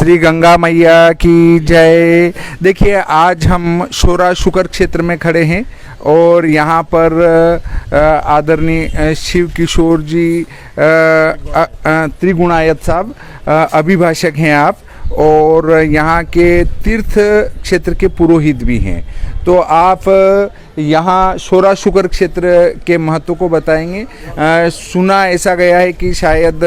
श्री गंगा मैया की जय। देखिए, आज हम शोरा शुकर क्षेत्र में खड़े हैं और यहाँ पर आदरणीय शिव किशोर जी त्रिगुणायत साहब अभिभाषक हैं आप, और यहाँ के तीर्थ क्षेत्र के पुरोहित भी हैं। तो आप यहाँ शोरा शुकर क्षेत्र के महत्व को बताएंगे। सुना ऐसा गया है कि शायद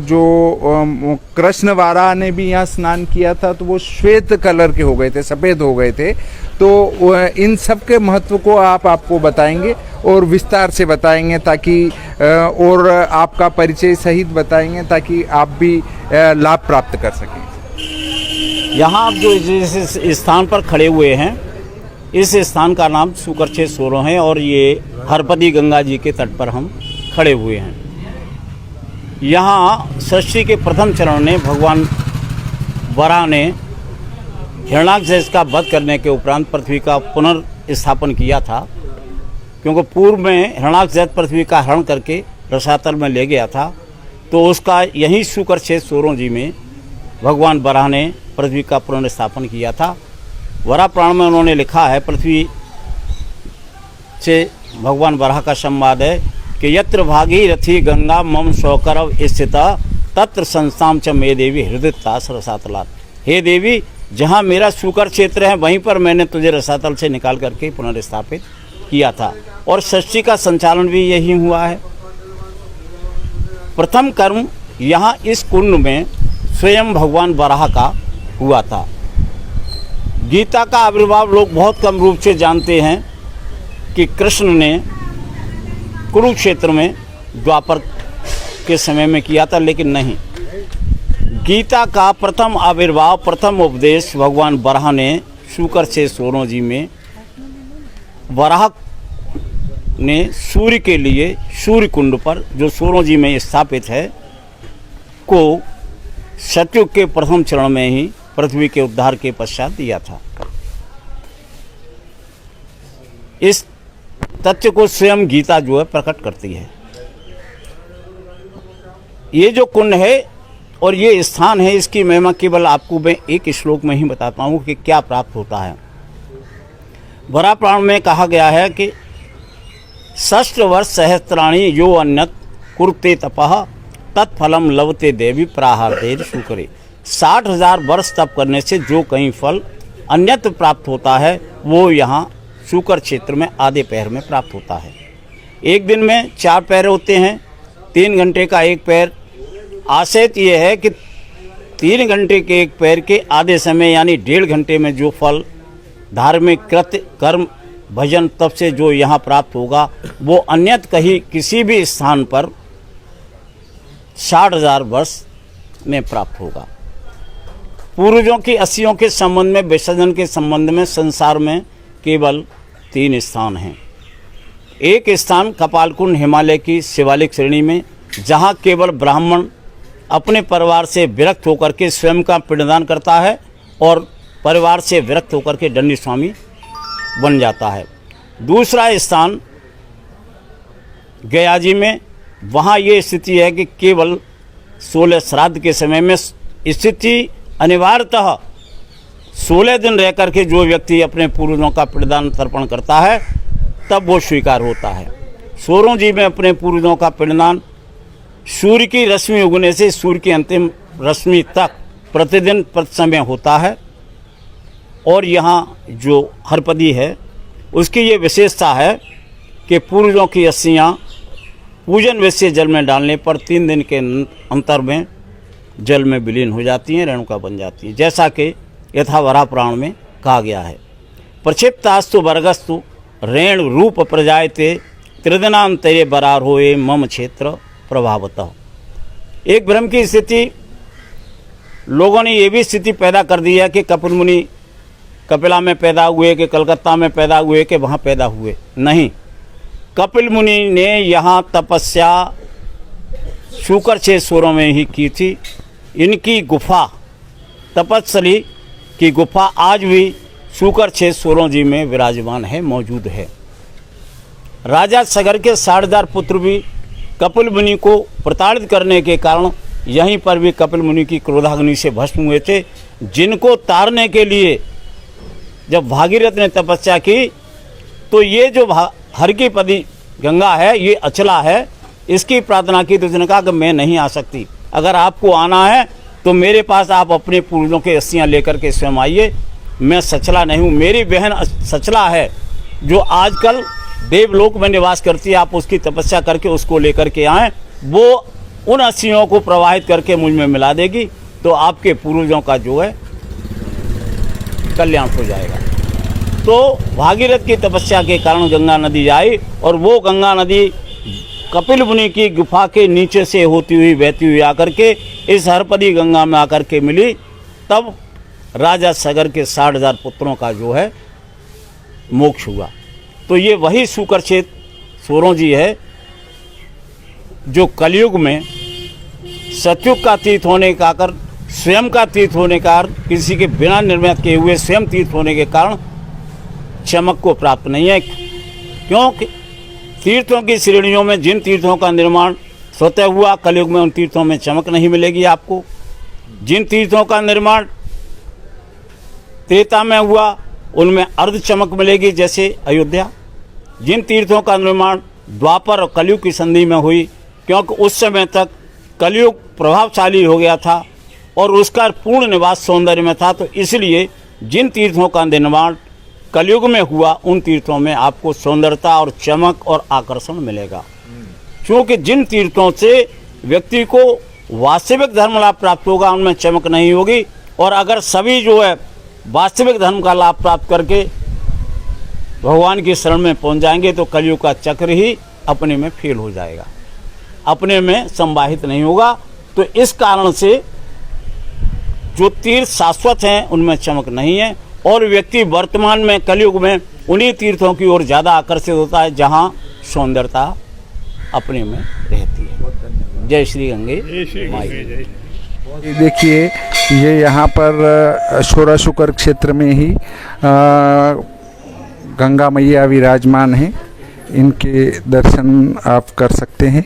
जो कृष्ण वाराह ने भी यहाँ स्नान किया था तो वो श्वेत कलर के हो गए थे, सफ़ेद हो गए थे। तो इन सब के महत्व को आपको बताएंगे और विस्तार से बताएंगे, ताकि और आपका परिचय सहित बताएंगे ताकि आप भी लाभ प्राप्त कर सकें। यहाँ आप जो जिस स्थान पर खड़े हुए हैं, इस स्थान का नाम शुकर सोरो है और ये हरपति गंगा जी के तट पर हम खड़े हुए हैं। यहाँ सृष्टि के प्रथम चरण में भगवान वराह ने हिरण्याक्ष का वध करने के उपरांत पृथ्वी का पुनर्स्थापन किया था, क्योंकि पूर्व में हिरण्याक्ष पृथ्वी का हरण करके रसातल में ले गया था। तो उसका यही शुकर सोरो जी में भगवान वराह ने पृथ्वी का पुनर्स्थापन किया था। वराह पुराण में उन्होंने लिखा है, पृथ्वी से भगवान वराह का संवाद है कि यत्र भागीरथी गंगा मम शौकरव स्थिता तत्र संस्थाम च मे देवी हृदयतास रसातलात्। हे देवी, जहाँ मेरा शुकर क्षेत्र है वहीं पर मैंने तुझे रसातल से निकाल करके पुनर्स्थापित किया था, और सृष्टि का संचालन भी यही हुआ है। प्रथम कर्म यहाँ इस कुंड में स्वयं भगवान वराह का हुआ था। गीता का आविर्भाव लोग बहुत कम रूप से जानते हैं कि कृष्ण ने कुरुक्षेत्र में द्वापर के समय में किया था, लेकिन नहीं। गीता का प्रथम आविर्भाव, प्रथम उपदेश भगवान वराह ने शुकर सोरो जी में, वराह ने सूर्य के लिए सूर्य कुंड पर जो सोरो जी में स्थापित है को सतयुग के प्रथम चरण में ही पृथ्वी के उद्धार के पश्चात दिया था। इस तथ्य को स्वयं गीता जो है प्रकट करती है। ये जो कुंड है और ये स्थान है, इसकी महिमा केवल आपको मैं एक श्लोक में ही बताता हूँ कि क्या प्राप्त होता है। वराह पुराण में कहा गया है कि 6 वर्ष सहस्त्राणी यो अन्यत कुरुते तपः तत्फलम लवते देवी प्राहार्तेर शुक्रे। 60,000 वर्ष तप करने से जो कहीं फल अन्यत्र प्राप्त होता है वो यहाँ शुकर क्षेत्र में आधे पैर में प्राप्त होता है। एक दिन में 4 पैर होते हैं, 3 घंटे का एक पैर। आशय ये है कि 3 घंटे के एक पैर के आधे समय यानी 1.5 घंटे में जो फल धार्मिक कृत्य कर्म भजन तप से जो यहाँ प्राप्त होगा वो अन्यत्र कहीं किसी भी स्थान पर 60,000 वर्ष में प्राप्त होगा। पूर्वजों की अस्थियों के संबंध में, विसर्जन के संबंध में संसार में केवल 3 स्थान हैं। एक स्थान कपालकुंड हिमालय की शिवालिक श्रेणी में, जहाँ केवल ब्राह्मण अपने परिवार से विरक्त होकर के स्वयं का पिंडदान करता है और परिवार से विरक्त होकर के दंडी स्वामी बन जाता है। दूसरा स्थान गया जी में, वहाँ ये स्थिति है कि केवल 16 श्राद्ध के समय में स्थिति अनिवार्यतः 16 दिन रह करके जो व्यक्ति अपने पूर्वजों का पिंडदान तर्पण करता है तब वो स्वीकार होता है। सोरो जी में अपने पूर्वजों का पिंडदान सूर्य की रश्मि उगने से सूर्य की अंतिम रश्मि तक प्रतिदिन समय होता है। और यहाँ जो हरपति है उसकी ये विशेषता है कि पूर्वजों की अस्थियाँ पूजन वैसे जल में डालने पर 3 दिन के अंतर में जल में विलीन हो जाती हैं, रेणुका बन जाती हैं, जैसा कि यथा वराह पुराण में कहा गया है। प्रक्षिप्तास्तु वर्गस्तु रेण रूप प्रजायते त्रिदिनांतरे बरार होए मम क्षेत्र प्रभावतः। एक भ्रम की स्थिति लोगों ने ये भी स्थिति पैदा कर दी है कि कपिल मुनि कपिला में पैदा हुए, कि कलकत्ता में पैदा हुए, कि वहाँ पैदा हुए। नहीं, कपिल मुनि ने यहाँ तपस्या शुकर सोरो में ही की थी। इनकी गुफा, तपस्वी की गुफा आज भी शुकर सोरो जी में विराजमान है, मौजूद है। राजा सगर के 4,500 पुत्र भी कपिल मुनि को प्रताड़ित करने के कारण यहीं पर भी कपिल मुनि की क्रोधाग्नि से भस्म हुए थे, जिनको तारने के लिए जब भागीरथ ने तपस्या की तो ये जो हर की पदी गंगा है, ये अचला है, इसकी प्रार्थना की तो उसने कहा कि मैं नहीं आ सकती, अगर आपको आना है तो मेरे पास आप अपने पूर्वजों के अस्थियाँ लेकर के स्वयं आइए, मैं सचला नहीं हूँ, मेरी बहन सचला है जो आजकल देवलोक में निवास करती है, आप उसकी तपस्या करके उसको लेकर के आएँ, वो उन अस्थियों को प्रवाहित करके मुझ में मिला देगी, तो आपके पूर्वजों का जो है कल्याण हो जाएगा। तो भागीरथ की तपस्या के कारण गंगा नदी आई और वो गंगा नदी कपिल मुनि की गुफा के नीचे से होती हुई बहती हुई आकर के इस हरपदी गंगा में आकर के मिली। तब राजा सगर के 60,000 पुत्रों का जो है मोक्ष हुआ। तो ये वही शुक्रक्षेत्र सोरों जी है जो कलयुग में सतयुग का तीर्थ होने का कर स्वयं का तीर्थ होने का किसी के बिना निर्मित किए हुए स्वयं तीर्थ होने के कारण चमक को प्राप्त नहीं है, क्योंकि तीर्थों की श्रेणियों में जिन तीर्थों का निर्माण स्वतः हुआ, कलयुग में उन तीर्थों में चमक नहीं मिलेगी आपको। जिन तीर्थों का निर्माण त्रेता में हुआ उनमें अर्ध चमक मिलेगी, जैसे अयोध्या। जिन तीर्थों का निर्माण द्वापर और कलयुग की संधि में हुई, क्योंकि उस समय तक कलयुग प्रभावशाली हो गया था और उसका पूर्ण निवास सौंदर्य में था, तो इसलिए जिन तीर्थों का निर्माण कलयुग में हुआ उन तीर्थों में आपको सौंदर्यता और चमक और आकर्षण मिलेगा। क्योंकि जिन तीर्थों से व्यक्ति को वास्तविक धर्म लाभ प्राप्त होगा उनमें चमक नहीं होगी, और अगर सभी जो है वास्तविक धर्म का लाभ प्राप्त करके भगवान की शरण में पहुंच जाएंगे तो कलयुग का चक्र ही अपने में फेल हो जाएगा, अपने में संवाहित नहीं होगा। तो इस कारण से जो तीर्थ शाश्वत हैं उनमें चमक नहीं है, और व्यक्ति वर्तमान में कलयुग में उन्हीं तीर्थों की ओर ज़्यादा आकर्षित होता है जहाँ सौंदर्यता अपने में रहती है। जय श्री गंगे माई। देखिए ये यहाँ पर शोरा शुकर क्षेत्र में ही गंगा मैया विराजमान हैं, इनके दर्शन आप कर सकते हैं।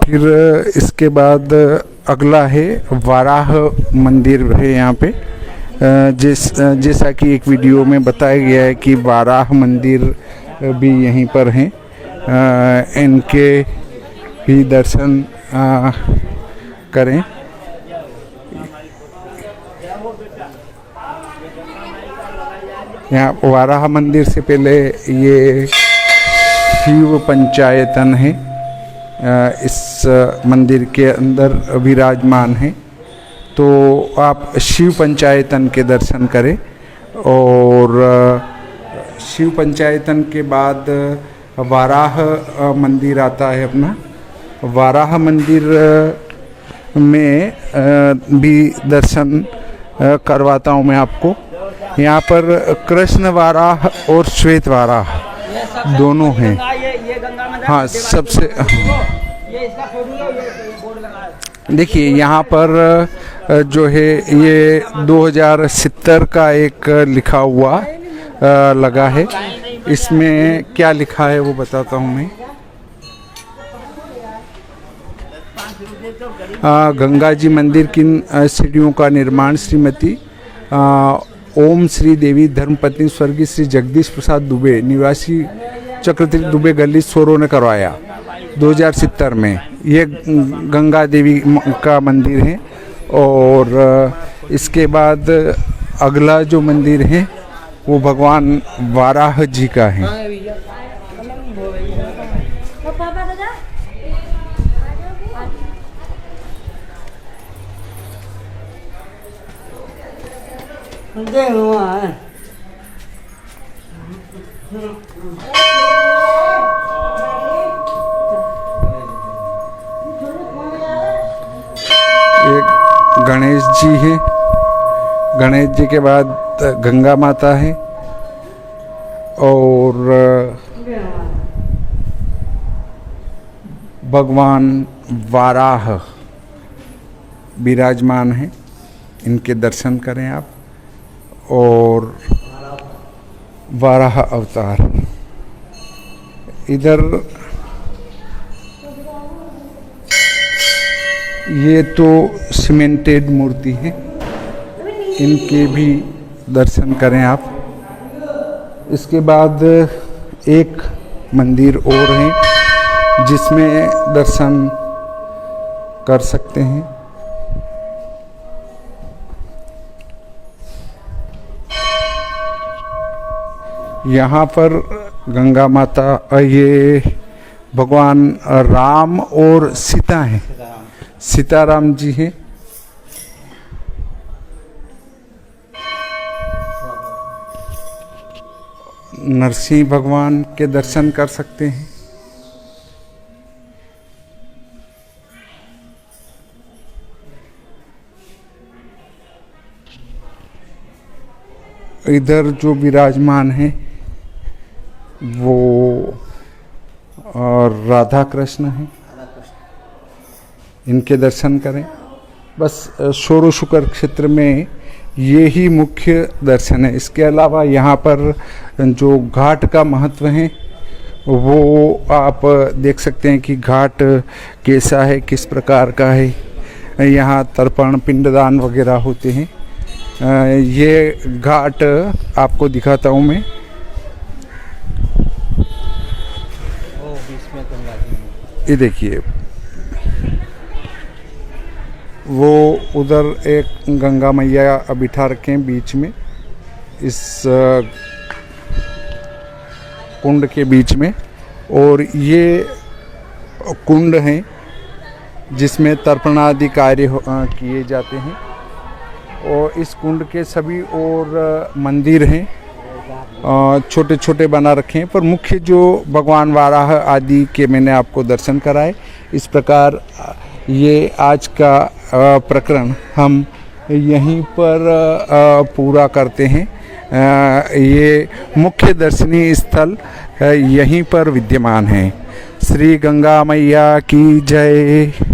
फिर इसके बाद अगला है वाराह मंदिर है यहाँ पे। जैसा कि एक वीडियो में बताया गया है कि वाराह मंदिर भी यहीं पर हैं, इनके भी दर्शन करें। यहाँ वाराह मंदिर से पहले ये शिव पंचायतन है, इस मंदिर के अंदर विराजमान है, तो आप शिव पंचायतन के दर्शन करें। और शिव पंचायतन के बाद वाराह मंदिर आता है अपना। वाराह मंदिर में भी दर्शन करवाता हूँ मैं आपको। यहाँ पर कृष्ण वाराह और श्वेत वाराह दोनों हैं। हाँ, सबसे देखिए यहाँ पर जो है ये 2070 का एक लिखा हुआ लगा है। इसमें क्या लिखा है वो बताता हूँ मैं। गंगा जी मंदिर की सीढ़ियों का निर्माण श्रीमती ओम श्री देवी धर्मपत्नी स्वर्गीय श्री जगदीश प्रसाद दुबे निवासी चक्रतीर्थ दुबे गली सोरो ने करवाया 2070 में। ये गंगा देवी का मंदिर है। और इसके बाद अगला जो मंदिर है वो भगवान वाराह जी का है। एक गणेश जी है, गणेश जी के बाद गंगा माता है, और भगवान वाराह विराजमान हैं, इनके दर्शन करें आप। और वाराह अवतार, इधर ये तो सीमेंटेड मूर्ति है, इनके भी दर्शन करें आप। इसके बाद एक मंदिर और है जिसमें दर्शन कर सकते हैं। यहाँ पर गंगा माता, ये भगवान राम और सीता हैं, सीताराम जी हैं। नरसिंह भगवान के दर्शन कर सकते हैं। इधर जो विराजमान है वो राधा कृष्ण हैं, इनके दर्शन करें। बस शोरो शुकर क्षेत्र में ये ही मुख्य दर्शन है। इसके अलावा यहाँ पर जो घाट का महत्व है वो आप देख सकते हैं कि घाट कैसा है, किस प्रकार का है। यहाँ तर्पण पिंडदान वगैरह होते हैं। ये घाट आपको दिखाता हूँ मैं। ये देखिए, वो उधर एक गंगा मैया बिठा रखे हैं बीच में, इस कुंड के बीच में। और ये कुंड है जिसमें तर्पणादि कार्य किए जाते हैं। और इस कुंड के सभी और मंदिर हैं, छोटे छोटे बना रखे हैं, पर मुख्य जो भगवान वाराह आदि के मैंने आपको दर्शन कराए। इस प्रकार ये आज का प्रकरण हम यहीं पर पूरा करते हैं। ये मुख्य दर्शनीय स्थल यहीं पर विद्यमान है। श्री गंगा मैया की जय।